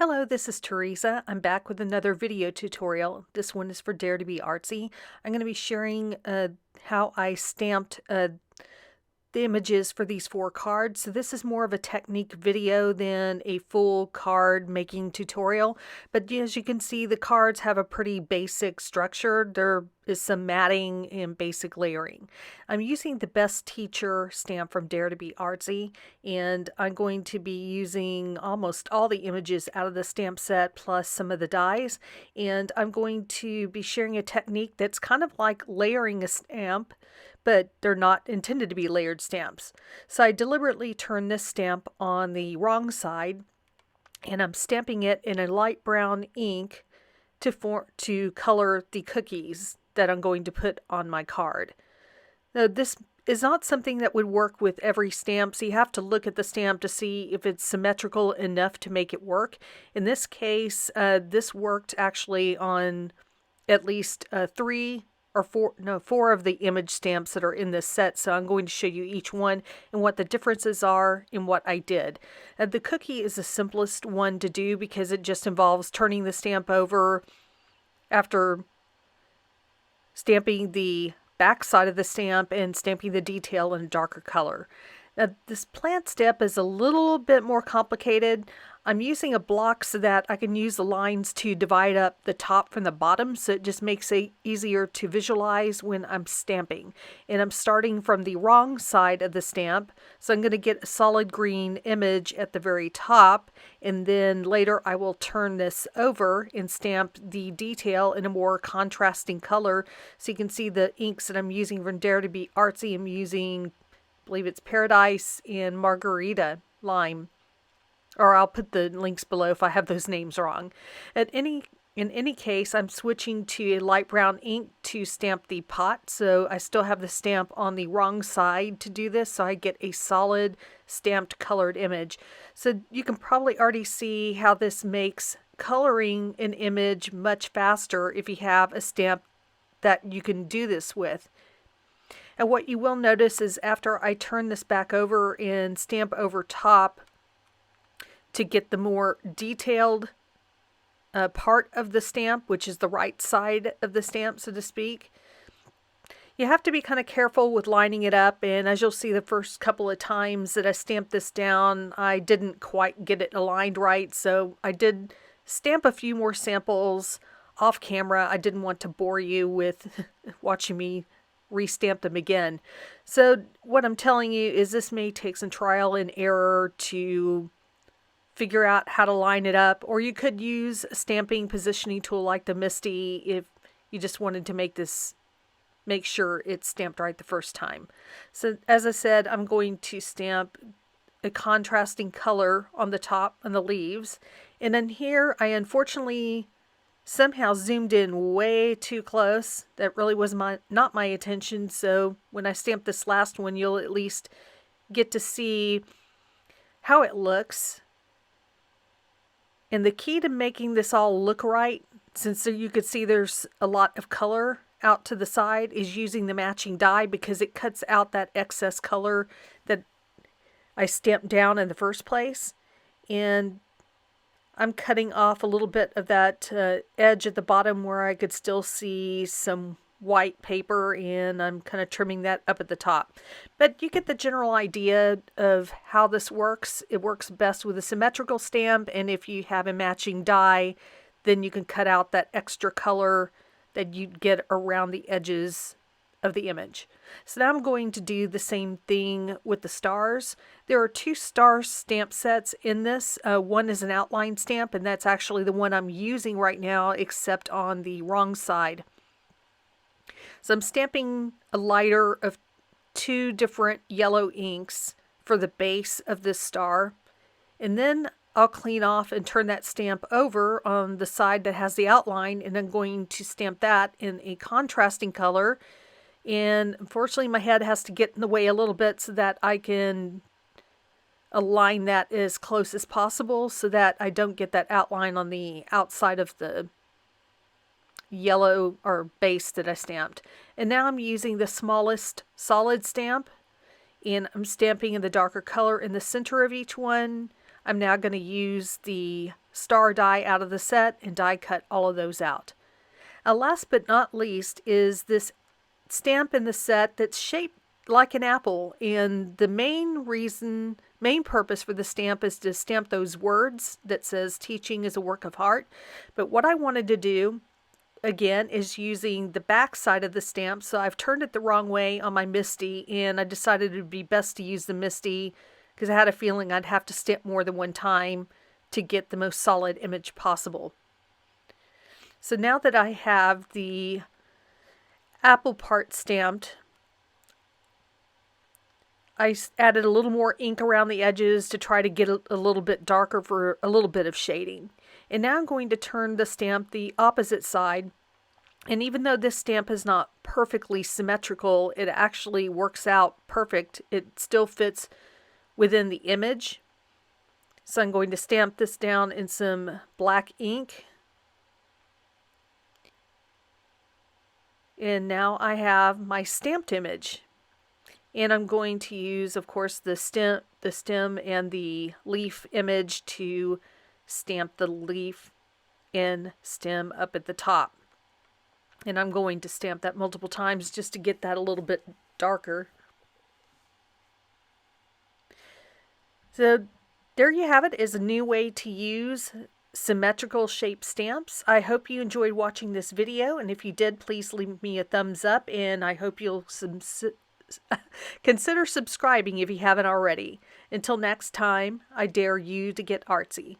Hello, this is Teresa. I'm back with another video tutorial. This one is for Dare to be Artsy. I'm going to be sharing how I stamped the images for these 4 cards. So this is more of a technique video than a full card making tutorial. But as you can see, the cards have a pretty basic structure. There is some matting and basic layering. I'm using the Best Teacher stamp from Dare to be Artsy, and I'm going to be using almost all the images out of the stamp set plus some of the dies. And I'm going to be sharing a technique that's kind of like layering a stamp, but they're not intended to be layered stamps. So I deliberately turned this stamp on the wrong side, and I'm stamping it in a light brown ink to color the cookies that I'm going to put on my card. Now, this is not something that would work with every stamp, so you have to look at the stamp to see if it's symmetrical enough to make it work. In this case, this worked actually on at least 4 of the image stamps that are in this set, so I'm going to show you each one and what the differences are in what I did. The cookie is the simplest one to do because it just involves turning the stamp over after stamping the back side of the stamp and stamping the detail in a darker color. Now, this plant step is a little bit more complicated. I'm using a block so that I can use the lines to divide up the top from the bottom, so it just makes it easier to visualize when I'm stamping. And I'm starting from the wrong side of the stamp, so I'm going to get a solid green image at the very top, and then later I will turn this over and stamp the detail in a more contrasting color. So you can see the inks that I'm using from Dare to be Artsy. I'm using, I believe it's Paradise and Margarita Lime. Or I'll put the links below if I have those names wrong. In any case, I'm switching to a light brown ink to stamp the pot, so I still have the stamp on the wrong side to do this, so I get a solid stamped colored image. So you can probably already see how this makes coloring an image much faster if you have a stamp that you can do this with. And what you will notice is after I turn this back over and stamp over top, to get the more detailed part of the stamp, which is the right side of the stamp, so to speak. You have to be kind of careful with lining it up, and as you'll see the first couple of times that I stamped this down, I didn't quite get it aligned right, so I did stamp a few more samples off camera. I didn't want to bore you with watching me restamp them again. So what I'm telling you is this may take some trial and error to figure out how to line it up, or you could use a stamping positioning tool like the Misty if you just wanted to make sure it's stamped right the first time. So as I said, I'm going to stamp a contrasting color on the top and the leaves, and then here I unfortunately somehow zoomed in way too close. That really was not my intention, so when I stamp this last one, you'll at least get to see how it looks. And the key to making this all look right, since you could see there's a lot of color out to the side, is using the matching die, because it cuts out that excess color that I stamped down in the first place. And I'm cutting off a little bit of that edge at the bottom where I could still see some white paper, and I'm kind of trimming that up at the top. But you get the general idea of how this works. It works best with a symmetrical stamp, and if you have a matching die, then you can cut out that extra color that you'd get around the edges of the image. So now I'm going to do the same thing with the stars. There are 2 star stamp sets in this. One is an outline stamp, and that's actually the one I'm using right now, except on the wrong side. So I'm stamping a lighter of 2 different yellow inks for the base of this star. And then I'll clean off and turn that stamp over on the side that has the outline, and I'm going to stamp that in a contrasting color. And unfortunately my head has to get in the way a little bit so that I can align that as close as possible so that I don't get that outline on the outside of the yellow or base that I stamped. And now I'm using the smallest solid stamp, and I'm stamping in the darker color in the center of each one. I'm now going to use the star die out of the set and die cut all of those out. Last but not least is this stamp in the set that's shaped like an apple, and the main purpose for the stamp is to stamp those words that says teaching is a work of art. But what I wanted to do again is using the back side of the stamp, so I've turned it the wrong way on my Misty, and I decided it would be best to use the Misty because I had a feeling I'd have to stamp more than one time to get the most solid image possible. So now that I have the apple part stamped, I added a little more ink around the edges to try to get a little bit darker for a little bit of shading. And now I'm going to turn the stamp the opposite side. And even though this stamp is not perfectly symmetrical, it actually works out perfect. It still fits within the image. So I'm going to stamp this down in some black ink. And now I have my stamped image. And I'm going to use, of course, the stem and the leaf image to stamp the leaf and stem up at the top. And I'm going to stamp that multiple times just to get that a little bit darker. So there you have it, is a new way to use symmetrical shape stamps. I hope you enjoyed watching this video, and if you did, please leave me a thumbs up, and I hope you'll consider subscribing if you haven't already. Until next time, I dare you to get artsy.